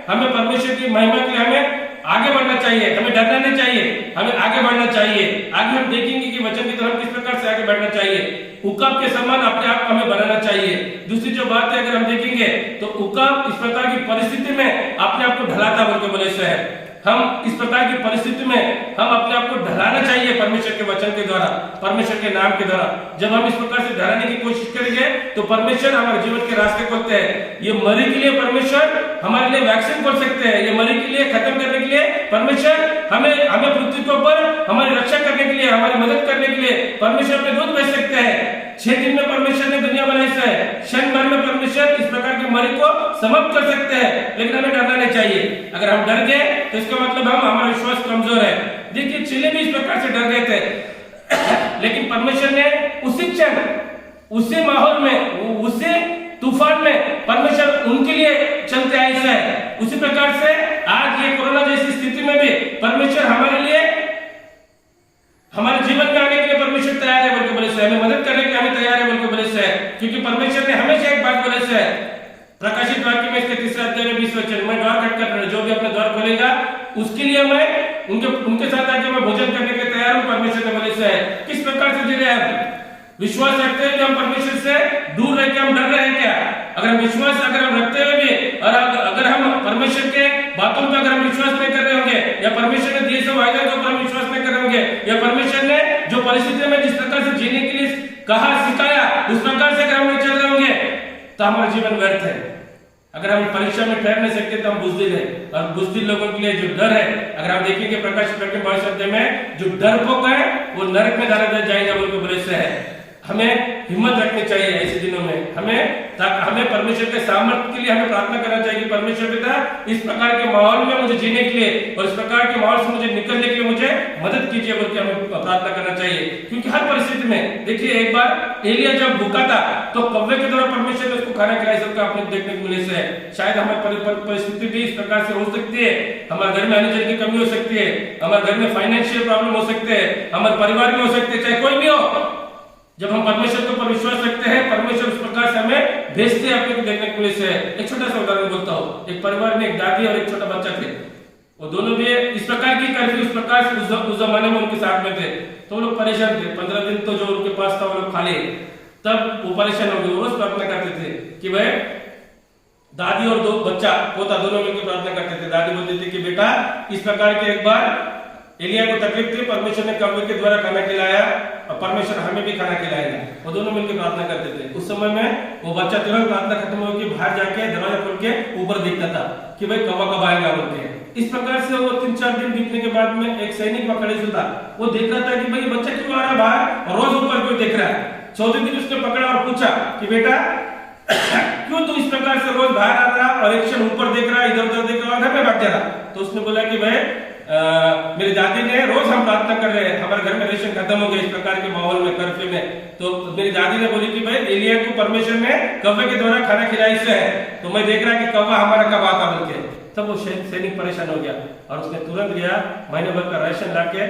D: हमें परमेश्वर की महिमा के लिए हमें आगे बढ़ना चाहिए, हमें डरना नहीं चाहिए, हमें आगे बढ़ना चाहिए। आगे हम देखेंगे कि वचन की तरफ किस प्रकार से आगे बढ़ना चाहिए। उकाब के समान अपने आप को हमें बनाना चाहिए। दूसरी जो बात है अगर हम देखेंगे तो उकाब इस प्रकार की परिस्थिति में अपने आप को ढलाता बोल के बोले से है। हम इस प्रकार की परिस्थिति में हम अपने आप को ढलाना चाहिए परमेश्वर के वचन के द्वारा, परमेश्वर के नाम के द्वारा। जब हम इस प्रकार से ढलाने की कोशिश करेंगे तो परमेश्वर हमारे जीवन के रास्ते खोलते हैं। ये मरी के लिए परमेश्वर हमारे लिए वैक्सीन खोल सकते हैं, ये मरी के लिए खत्म करने के लिए परमेश्वर हमें पृथ्वी के ऊपर हमारी रक्षा करने के लिए, हमारी मदद करने के लिए परमेश्वर अपने दूत भेज सकते हैं। 6 दिन में परमेश्वर ने दुनिया बनाई है, क्षण भर में परमेश्वर इस प्रकार की मरी को समाप्त कर सकते हैं। लेकिन हमें डरना नहीं चाहिए। अगर हम डर गए तो इसका मतलब हमारा विश्वास कमजोर है। देखिए चेले भी इस प्रकार से डर गए थे, लेकिन परमेश्वर ने उसी क्षण, उसी माहौल में, उसी तूफान में परमेश्वर उनके लिए चलते आए है। उसी प्रकार से आज ये कोरोना जैसी स्थिति में भी परमेश्वर हमारे लिए, हमारे जीवन में आने के लिए परमेश्वर तैयार है बोल के बोले से, हमें मदद करने के लिए हमें तैयार है बोल के बोले से। क्योंकि परमेश्वर ने हमेशा एक बात बोले से, प्रकाशित वाक्य में इसके 3 अध्याय में 20 वचन, मैं द्वार खटखटाता हूं, जो भी अपना द्वार खोलेगा उसके लिए मैं उनके साथ आके मैं भोजन करने के लिए तैयार हूं, परमेश्वर ने बोले से। किस प्रकार से जी रहे हैं? विश्वास रखते हैं कि हम परमेश्वर से दूर रह के हम डर रहे हैं क्या? अगर हम विश्वास अगर हम रखते हुए भी, और अगर हम परमेश्वर के बातों पर अगर हम विश्वास नहीं कर रहे होंगे, या परमेश्वर ने दिए से वायदे के ऊपर हम विश्वास नहीं कर रहे होंगे, या परमेश्वर ने जो परिस्थिति में जिस प्रकार से जीने के लिए कहा, सिखाया, उस प्रकार से अगर हम नहीं चल रहे होंगे तो हमारा जीवन व्यर्थ है। अगर हम परीक्षा में ठहर नहीं सकते तो हम बुजदिल है। और बुजदिल लोगों के लिए जो डर है, अगर आप देखेंगे प्रकाशित वाक्य 22 अध्याय में, जो डरपोक है वो नरक में डाला जाएगा बोल के बोले से है। हमें हिम्मत रखनी चाहिए ऐसे दिनों में। हमें परमेश्वर के सामर्थ्य के लिए हमें प्रार्थना करना चाहिए कि परमेश्वर पिता इस प्रकार के माहौल में मुझे जीने के लिए और इस प्रकार के माहौल से मुझे निकलने के लिए मुझे मदद कीजिए बोल के हमें प्रार्थना करना चाहिए। क्योंकि हर परिस्थिति में देखिए, एक बार एलिया जब भूखा था तो कौवे के द्वारा परमेश्वर ने उसको खाना खिलाया, सबका आपने देखने को मिले से। शायद हमारी परिस्थिति भी इस प्रकार से हो सकती है। हमारे घर में अन्न जल की कमी हो सकती है, हमारे घर में फाइनेंशियल प्रॉब्लम हो सकते हैं, हमारे परिवार में हो सकते हैं, चाहे कोई भी हो। जब हम परमेश्वर के ऊपर विश्वास रखते हैं, परमेश्वर उस प्रकार से हमें भेजते हैं अपने को देखने के लिए से। एक छोटा सा उदाहरण बोलता हूँ। एक परिवार में एक दादी और एक छोटा बच्चा थे, वो दोनों भी इस प्रकार की कर्फ्यू उस प्रकार से उस जमाने में उनके साथ में थे। तो वो लोग परेशान थे। 15 दिन तो जो उनके पास था वो लोग खा ले, तब वो परेशान हो गए। वो रोज प्रार्थना करते थे कि भाई, दादी और 2 बच्चा पोता दोनों मिलकर प्रार्थना करते थे। दादी बोलती थी कि बेटा, इस प्रकार के एक बार एलिया को तकलीफ थी, परमेश्वर ने कौवे के द्वारा खाना खिलाया और परमेश्वर हमें भी खाना खिलाएगा। वो दोनों मिलकर प्रार्थना करते थे। उस समय में वो बच्चा तुरंत प्रार्थना खत्म हो गई, बाहर जाके दरवाजा खोल के ऊपर देखता था कि भाई कौवा कब आएगा बोल के। इस प्रकार से वो 3-4 दिन बीतने के बाद में एक सैनिक वहां खड़े था। वो देख रहा था कि भाई बच्चा क्यों आ रहा है बाहर और रोज ऊपर क्यों देख रहा है। 14 दिन उसने पकड़ा और पूछा कि बेटा, क्यों तू इस प्रकार से रोज बाहर आ रहा और एक क्षण ऊपर देख रहा, इधर उधर देख रहा, घर में भाग जा रहा। तो उसने बोला कि भाई, मेरी दादी ने, रोज हम प्रार्थना कर रहे हैं, हमारे घर में रेशन खत्म हो गया इस प्रकार के माहौल में, कर्फ्यू में। तो मेरी दादी ने बोली कि भाई, एलिया को परमेश्वर ने कौवे के द्वारा खाना खिलाया से है, तो मैं देख रहा कि कौवा हमारा कब आता बोल के। तब वो सैनिक परेशान हो गया और उसने तुरंत गया, महीने भर का राशन लाके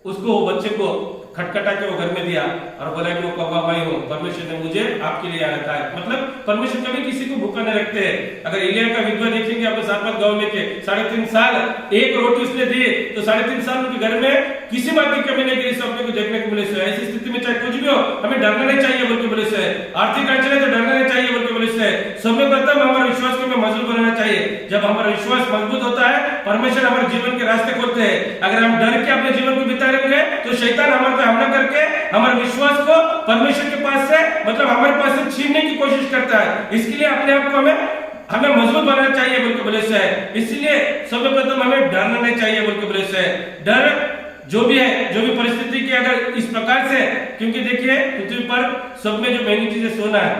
D: उसको, बच्चे को खटखटा के वो घर में दिया और बोला कि वो कौवा मैं हूँ, परमेश्वर ने मुझे आपके लिए रखा है। मतलब परमेश्वर कभी किसी को भूखा नहीं रखते हैं। अगर एलिया का विधवा देखेंगे अपने साथ गांव में के 3.5 साल एक रोटी उसने दी, तो 3.5 साल उनके घर में किसी बात की कमी नहीं की। अपने को देखने को मिले से। ऐसी स्थिति में चाहे कुछ भी हो, हमें डरना नहीं चाहिए बोल के बोले से। आर्थिक अड़चन है तो डरना नहीं चाहिए बोल के बोले से सबसे प्रथम हमारे विश्वास को हमें मजबूत बनाना चाहिए। जब हमारा विश्वास मजबूत होता है, परमेश्वर हमारे जीवन के रास्ते खोलते हैं। अगर हम डर के अपने जीवन को बिता रहेंगे तो शैतान हमारे पे हमला करके हमारे विश्वास को परमेश्वर के पास से मतलब हमारे पास से छीनने की कोशिश करता है। इसके लिए अपने आप को हमें मजबूत बनाना चाहिए बोल के बोले से है। इसलिए सबसे प्रथम हमें डरना नहीं चाहिए बोल के बोले से है। डर जो भी है, जो भी परिस्थिति की अगर इस प्रकार से, क्योंकि देखिए पृथ्वी पर सब में जो महंगी चीजें सोना है,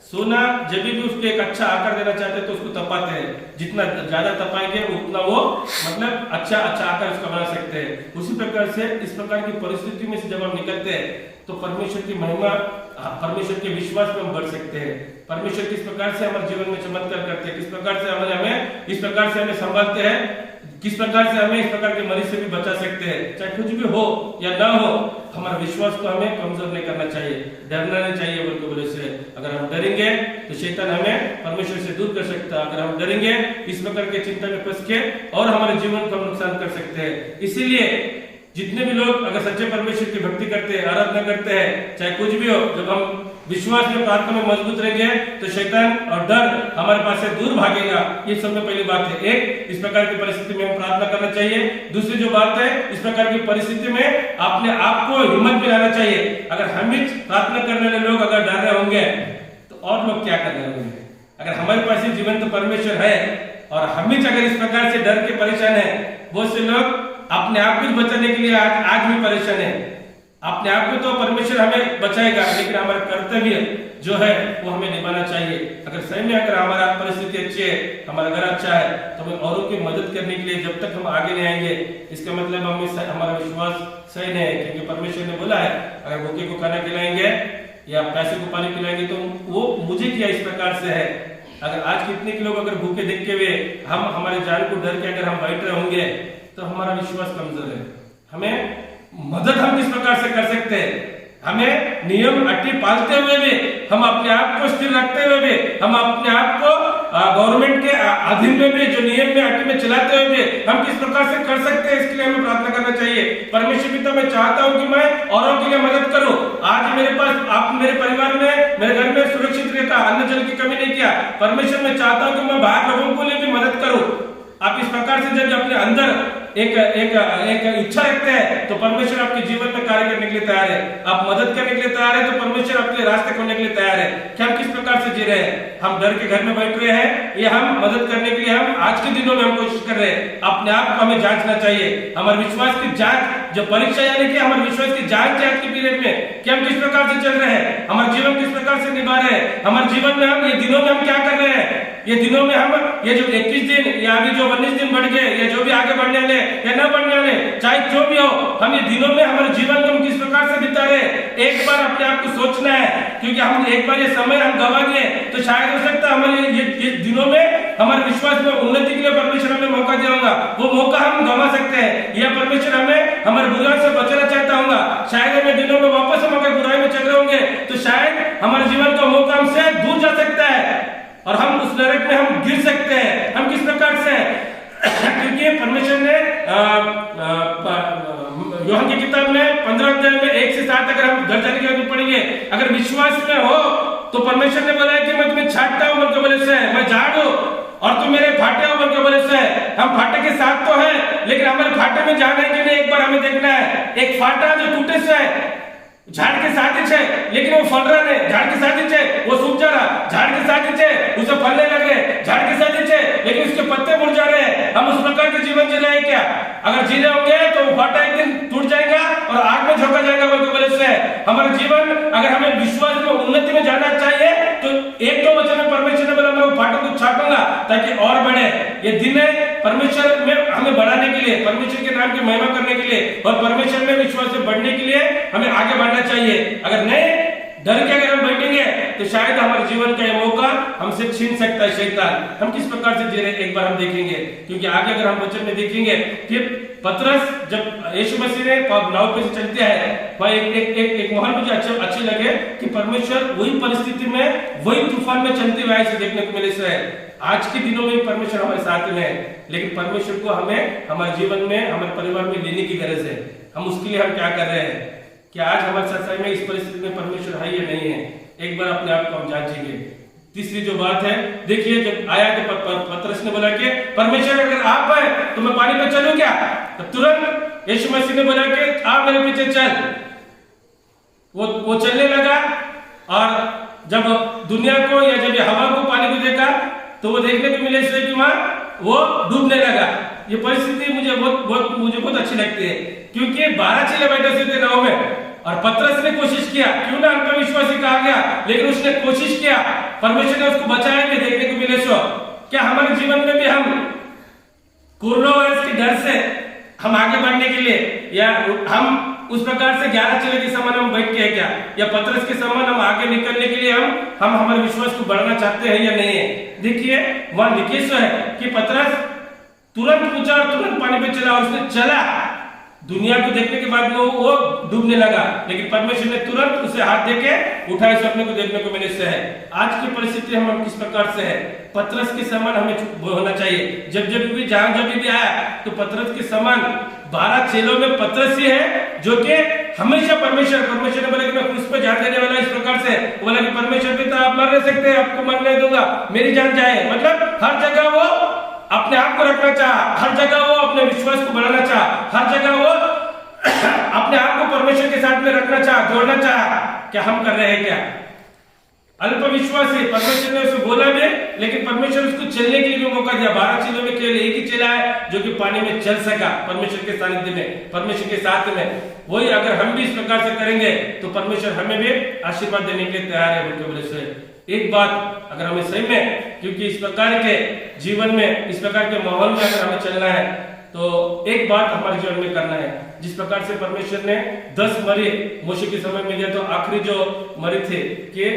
D: सोना जब भी उसको एक अच्छा आकार देना चाहते हैं तो उसको तपाते हैं। जितना ज्यादा तपाएंगे उतना वो मतलब अच्छा आकार उसका बना सकते हैं। उसी प्रकार से इस प्रकार की परिस्थिति में से जब हम निकलते हैं तो परमेश्वर की महिमा, परमेश्वर के विश्वास में हम बढ़ सकते हैं। परमेश्वर किस प्रकार से हमारे जीवन में चमत्कार करते हैं, किस प्रकार से हमें इस प्रकार से हमें संभालते हैं, किस प्रकार से हमें इस प्रकार के मरीज से भी बचा सकते हैं। चाहे कुछ भी हो या ना हो, हमारे विश्वास को हमें कमजोर नहीं करना चाहिए, डरना नहीं चाहिए बोल के बोले से। अगर हम डरेंगे तो शैतान हमें परमेश्वर से दूर कर सकता है। अगर हम डरेंगे इस प्रकार के चिंता में फंस के और हमारे जीवन को हम नुकसान कर सकते हैं। इसीलिए जितने भी लोग अगर सच्चे परमेश्वर की भक्ति करते हैं, आराधना करते हैं, चाहे कुछ भी हो, जब हम विश्वास में प्रार्थना में मजबूत रहेंगे तो शैतान और डर हमारे पास से दूर भागेगा। ये सबसे पहली बात है। एक, इस प्रकार की परिस्थिति में हम प्रार्थना करना चाहिए। दूसरी जो बात है, इस प्रकार की परिस्थिति में अपने आप को हिम्मत में लाना चाहिए। अगर हम ही प्रार्थना करने वाले लोग अगर डर रहे होंगे तो और लोग क्या कर रहे होंगे? अगर हमारे पास ही जीवन तो परमेश्वर है और हम ही अगर इस प्रकार से डर के परेशान है, बहुत से लोग अपने आप को बचाने के लिए आज भी परेशान है। अपने आप को तो परमेश्वर हमें बचाएगा, लेकिन हमारा कर्तव्य जो है वो हमें निभाना चाहिए। अगर सही में अगर हमारा परिस्थिति अच्छी है, हमारा घर अच्छा है, तो हमें औरों की मदद करने के लिए जब तक हम आगे नहीं आएंगे, इसका मतलब हमारा विश्वास सही नहीं है। क्योंकि परमेश्वर ने बोला है, अगर भूखे को खाना खिलाएंगे या प्यासे को पानी पिलाएंगे तो वो मुझे किया इस प्रकार से है। अगर आज कितने के लोग अगर भूखे देखते हुए हम हमारे जान को डर के अगर हम बैठ रहे होंगे तो हमारा विश्वास कमजोर है। हमें मदद हम किस प्रकार से कर सकते हैं? हमें नियम अट्टी पालते हुए भी, हम अपने आप को स्थिर रखते हुए भी, हम अपने आप को गवर्नमेंट के अधीन में भी जो नियम में अट्टी में चलाते हुए भी हम किस प्रकार से कर सकते हैं, इसके लिए हमें प्रार्थना करना चाहिए। परमेश्वर पिता, मैं चाहता हूं कि मैं औरों के लिए मदद करूं। आज मेरे पास, आप मेरे परिवार में, मेरे घर में सुरक्षित रहता, अन्न जल की कमी नहीं किया। परमेश्वर, मैं चाहता हूं कि मैं बाहर लोगों को लिए भी मदद करूं। आप इस प्रकार से जब अपने अंदर एक इच्छा रखते हैं तो परमेश्वर आपके जीवन में कार्य करने के लिए तैयार है। आप मदद करने के लिए तैयार है तो परमेश्वर आपके रास्ते खोलने के लिए तैयार है। कि हम किस प्रकार से जी रहे हैं? हम डर के घर में बैठ रहे हैं या हम मदद करने के लिए हम आज के दिनों में हम कोशिश कर रहे हैं? अपने आप को हमें जांचना चाहिए। हमारे विश्वास की जांच, जो परीक्षा यानी कि हमारे विश्वास की जांच है आज के पीरियड में कि हम किस प्रकार से चल रहे हैं, हमारे जीवन किस प्रकार से निभा रहे हैं, हमारे जीवन में हम ये दिनों में हम क्या कर रहे हैं। ये दिनों में हम ये जो 21 दिन या अभी जो 19 दिन बढ़ गए या जो भी आगे बढ़ने वाले या न बढ़ने वाले, चाहे जो भी हो, हम ये दिनों में हमारे जीवन को हम किस प्रकार से बिता रहे हैं, एक बार अपने आप को सोचना है। क्योंकि हम एक बार ये समय हम गवा दिए तो शायद हो सकता है हमारे ये दिनों में हमारे विश्वास में उन्नति के लिए परमेश्वर हमें मौका दिया होगा, वो मौका हम गवा सकते हैं। या परमेश्वर हमें हमारे बुराई से बचाना चाहता होगा। शायद हमें दिनों में वापस हम अगर बुराई में चल रहे होंगे तो शायद हमारे जीवन का मौका हमसे दूर जा सकता है और हम उस नरक में हम गिर सकते हैं। हम किस प्रकार से क्योंकि परमेश्वर ने यूहन्ना की किताब में 15 अध्याय में 1 से 7 अगर हम घर जाने के बाद पढ़ेंगे, अगर विश्वास में हो तो परमेश्वर ने बोला है कि मैं तुम्हें छांटता हूं बोलकर बोले से, मैं झाड़ हूं और तुम मेरे फाटे हो बोलकर बोले से। हम फाटे के साथ तो है, लेकिन हमारे फाटे में जाने के लिए एक बार हमें देखना है। एक फाटा जो टूटे से है, झाड़ के साथ है लेकिन वो फल रहा नहीं, झाड़ के साथ है वो सूख जा रहा, झाड़ के साथ है उसे फलने लगे, झाड़ के साथ है लेकिन उसके पत्ते मुड़ जा रहे हैं। हम उस प्रकार के जीवन जी रहे हैं क्या? अगर जी रहे होंगे तो वो फाटा एक दिन टूट जाएगा और आग में झोंका जाएगा बोलकर बोले से। हमारा जीवन अगर हमें विश्वास में उन्नति में जाना चाहिए तो एक दो वचन में परमेश्वर ने बोला मैं वो फाटों को छाटूंगा ताकि और बढ़े। ये दिन है परमेश्वर में हमें बढ़ाने के लिए, परमेश्वर के नाम की महिमा करने के लिए और परमेश्वर में विश्वास से बढ़ने के लिए हमें आगे बढ़ना चाहिए। अगर नहीं डर के अगर हम बैठेंगे तो शायद हमारे जीवन का ये मौका हमसे छीन सकता है शैतान। हम किस प्रकार से जी रहे एक बार हम देखेंगे, क्योंकि आगे अगर हम वचन में देखेंगे फिर पतरस जब यीशु मसीह ने नाव पे से चलते हैं, वह एक मोहन मुझे अच्छे लगे कि परमेश्वर वही परिस्थिति में वही तूफान में चलते हुए ऐसे देखने को मिले से। आज के दिनों में परमेश्वर हमारे साथ में है, लेकिन परमेश्वर को हमें हमारे जीवन में हमारे परिवार में लेने की गरज है। हम उसके लिए हम क्या कर रहे हैं? क्या आज हमारे सच्चाई में इस परिस्थिति में परमेश्वर है या नहीं है? एक बार अपने आप को हम जांचेंगे। तीसरी जो बात है, देखिए जब आया तो पतरस ने बोला कि परमेश्वर अगर आप है तो मैं पानी पे चलूं क्या? तो तुरंत यीशु मसीह ने बोला कि आप मेरे पीछे चल। वो चलने लगा और जब दुनिया को या जब हवा को पानी को देखा तो वो देखने को मिले इसलिए कि वहां वो डूबने लगा। ये परिस्थिति मुझे बहुत अच्छी लगती है, क्योंकि 12 चेले बैठे थे नाव में और पतरस ने कोशिश किया, क्यों ना अल्पविश्वासी कहा गया, लेकिन उसने कोशिश किया, परमेश्वर ने उसको बचाया कि देखने को मिले। सो क्या हमारे जीवन में भी हम कोरोना वायरस के डर से हम आगे बढ़ने के लिए या हम उस प्रकार से 11 चेले के समान हम बैठ के है क्या, या पतरस के समान हम आगे निकलने के लिए हम हमारे विश्वास को बढ़ाना चाहते हैं या नहीं है? देखिए वहां लिखित है कि पतरस तुरंत पूछा और तुरंत पानी पे चला और उसने चला। दुनिया को देखने के बाद वो डूबने लगा, लेकिन परमेश्वर ने तुरंत उसे हाथ देके उठाए, सपने को देखने को मिले से है। आज की परिस्थिति हम किस प्रकार से है? पतरस के समान हमें होना चाहिए। जब भी आया तो पतरस के समान 12 चेलों में पतरस ही है जो कि हमेशा परमेश्वर ने बोला कि मैं क्रूस पे जान देने वाला। इस प्रकार से बोला कि परमेश्वर पिता आप मर नहीं सकते, आपको मरने दूंगा, मेरी जान जाए। मतलब हर जगह वो अपने आप को रखना चाहा, हर जगह वो अपने विश्वास को बढ़ाना चाहा, हर जगह वो अपने आप को परमेश्वर के साथ में रखना चाहा, जोड़ना चाहा। क्या हम कर रहे हैं क्या? अल्पविश्वासी, परमेश्वर ने उसे बोला भी, लेकिन परमेश्वर उसको चलने के लिए भी मौका दिया। 12 चेलों में केवल एक ही चेला है जो कि पानी में चल सका, परमेश्वर के सानिध्य में, परमेश्वर के साथ में। वही अगर हम भी इस प्रकार से करेंगे तो परमेश्वर हमें भी आशीर्वाद देने के लिए तैयार है। बोल के एक बात अगर हमें सही में, क्योंकि इस प्रकार के जीवन में, इस प्रकार के माहौल में अगर हमें चलना है तो एक बात हमारे जीवन में करना है। जिस प्रकार से परमेश्वर ने 10 मरी मूसा के समय में दिया, तो आखिरी जो मरी थे कि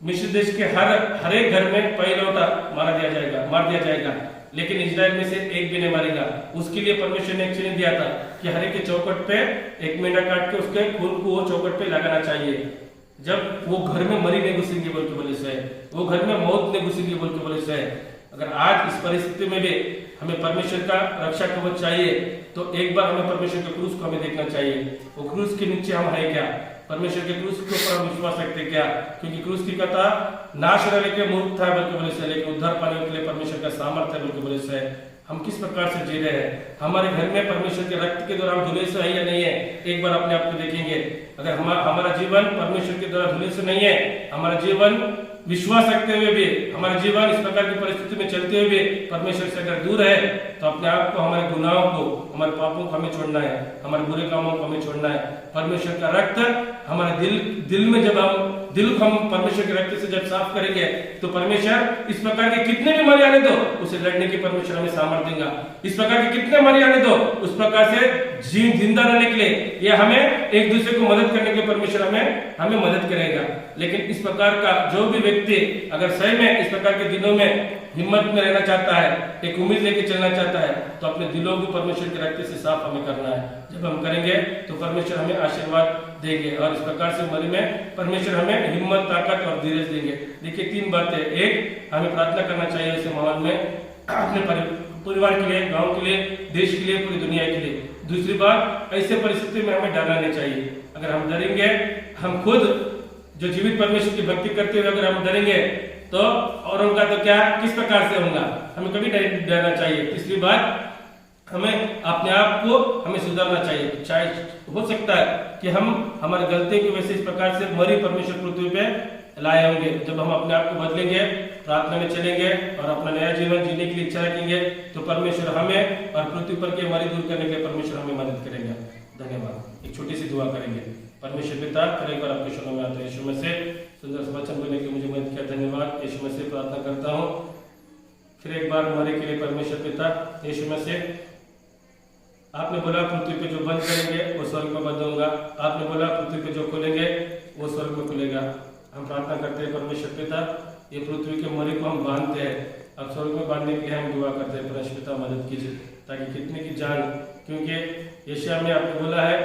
D: मिस्र देश के हर एक घर में पहिलौठा मार दिया जाएगा, लेकिन इजराइल में से एक भी नहीं मरेगा। उसके लिए परमेश्वर ने एक चिन्ह दिया था कि हर एक के चौखट पे एक मेंढा काट के उसके खून को वो चौखट पे लगाना चाहिए। जब वो घर में मरी नहीं घुसेंगे बोल के बोले से, वो घर में मौत नहीं घुसेंगी बोल के बोले से। अगर आज इस परिस्थिति में भी हमें परमेश्वर का रक्षा कवच चाहिए तो एक बार हमें परमेश्वर के क्रूस को हमें देखना चाहिए। वो क्रूस के नीचे हम है क्या? परमेश्वर के क्रूस के ऊपर हम विश्वास रखते क्या? क्योंकि क्रूस की कथा नाश रहने के मूर्ख था बोल के बोले से, लेकिन उद्धार पाने के लिए परमेश्वर का सामर्थ्य बोल के बोले से। हम किस प्रकार से जी रहे हैं? हमारे घर में परमेश्वर के रक्त के द्वारा धुले से है या नहीं है? एक बार अपने आप को देखेंगे। अगर हमारा जीवन परमेश्वर के द्वारा धुले से नहीं है, हमारा जीवन विश्वास रखते हुए भी, हमारा जीवन इस प्रकार की परिस्थिति में चलते हुए भी परमेश्वर से अगर दूर है, तो अपने आप को, हमारे गुनाहों को, हमारे पापों को हमें छोड़ना है, हमारे बुरे कामों को हमें छोड़ना है। परमेश्वर का रक्त हमारे दिल में, जब हम दिल को हम परमेश्वर के रक्त से जब साफ करेंगे तो परमेश्वर इस प्रकार के कितने भी मरी आने दो, उसे लड़ने की परमेश्वर हमें सामर्थ्य देगा। इस प्रकार के कितने मरी आने दो, उस प्रकार से जिंदा रहने के लिए या हमें एक दूसरे को मदद करने के लिए परमेश्वर हमें मदद करेगा। लेकिन इस प्रकार का जो भी व्यक्ति अगर सही में इस प्रकार के दिनों में हिम्मत में रहना चाहता है, एक उम्मीद लेके चलना चाहता है, तो अपने दिलों को परमेश्वर के रक्त से साफ हमें करना है। जब हम करेंगे तो परमेश्वर हमें आशीर्वाद देंगे और इस प्रकार से मन में परमेश्वर हमें हिम्मत, ताकत और धीरज देंगे। देखिए 3 बातें। एक, हमें प्रार्थना करना चाहिए ऐसे माहौल में अपने परिवार के लिए, गांव के लिए, देश के लिए, पूरी दुनिया के लिए। दूसरी बात, ऐसे परिस्थिति में हमें डरना नहीं चाहिए। अगर हम डरेंगे, हम खुद जो जीवित परमेश्वर की भक्ति करते हुए अगर हम डरेंगे तो और उनका तो क्या, किस प्रकार से होगा? हमें कभी डरना चाहिए। तीसरी बात, हमें अपने आप को हमें सुधारना चाहिए। चाहे हो सकता है कि हम हमारी गलती की वजह से इस प्रकार से मरी परमेश्वर पृथ्वी पे लाए होंगे। जब हम अपने आप को बदलेंगे, प्रार्थना में चलेंगे और अपना नया जीवन जीने की इच्छा रखेंगे तो परमेश्वर हमें और पृथ्वी पर के मरी दूर करने के लिए परमेश्वर हमें मदद करेगा। धन्यवाद। एक छोटी सी दुआ करेंगे। परमेश्वर पिता, फिर एक बार आपके शरणों में आते हैं। यीशु मसीह सुंदर वचन बोलने के मुझे मदद किया, धन्यवाद। यीशु मसीह प्रार्थना करता हूँ फिर एक बार हमारे के लिए। परमेश्वर पिता, यीशु मसीह, आपने बोला पृथ्वी पे जो बंद करेंगे वो स्वर्ग में बंद होगा, आपने बोला पृथ्वी पे जो खोलेंगे वो स्वर्ग में खुलेगा। हम प्रार्थना करते हैं परमेश्वर पिता, ये पृथ्वी के मरी को हम बांधते हैं, अब स्वर्ग में बांधने के लिए हम दुआ करते हैं। परमेश्वर पिता मदद कीजिए ताकि कितने की जान, क्योंकि यशायाह में आपने बोला है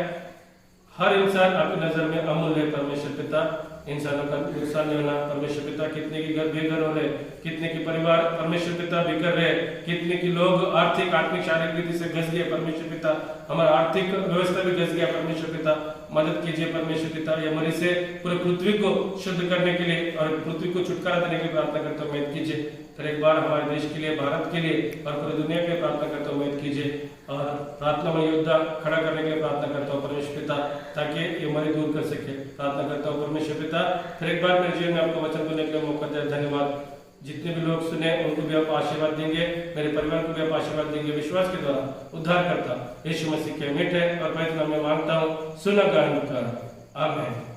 D: हर इंसान आपकी नजर में अमूल्य है। परमेश्वर पिता, इंसानों का नुकसान नहीं होना। परमेश्वर पिता कितने की घर बेघर हो रहे, कितने की परिवार परमेश्वर पिता बिखर रहे, कितने की लोग आर्थिक शारीरिक रीति से घस गए। परमेश्वर पिता हमारा आर्थिक व्यवस्था भी घस गया। परमेश्वर पिता मदद कीजिए। परमेश्वर पिता ये मरी से पूरे पृथ्वी को शुद्ध करने के लिए और पृथ्वी को छुटकारा देने के लिए प्रार्थना करते हो, उम्मीद कीजिए। फिर एक बार हमारे देश के लिए, भारत के लिए और पूरी दुनिया के लिए प्रार्थना करते हो, उम्मीद कीजिए। और प्रार्थना में योद्धा खड़ा करने के लिए प्रार्थना करता हूँ परमेश्वर पिता, ताकि ये मरी दूर कर सके। प्रार्थना करता हूँ परमेश्वर पिता, फिर एक बार मेरे जीवन में आपको वचन बोलने के लिए मौका दिया, धन्यवाद। जितने भी लोग सुने उनको भी आप आशीर्वाद देंगे, मेरे परिवार को भी आप आशीर्वाद देंगे। विश्वास के द्वारा उद्धार करता यीशु मसीह के मीठे और पवित्र नाम में मांगता हूँ, सुना गान का आमीन।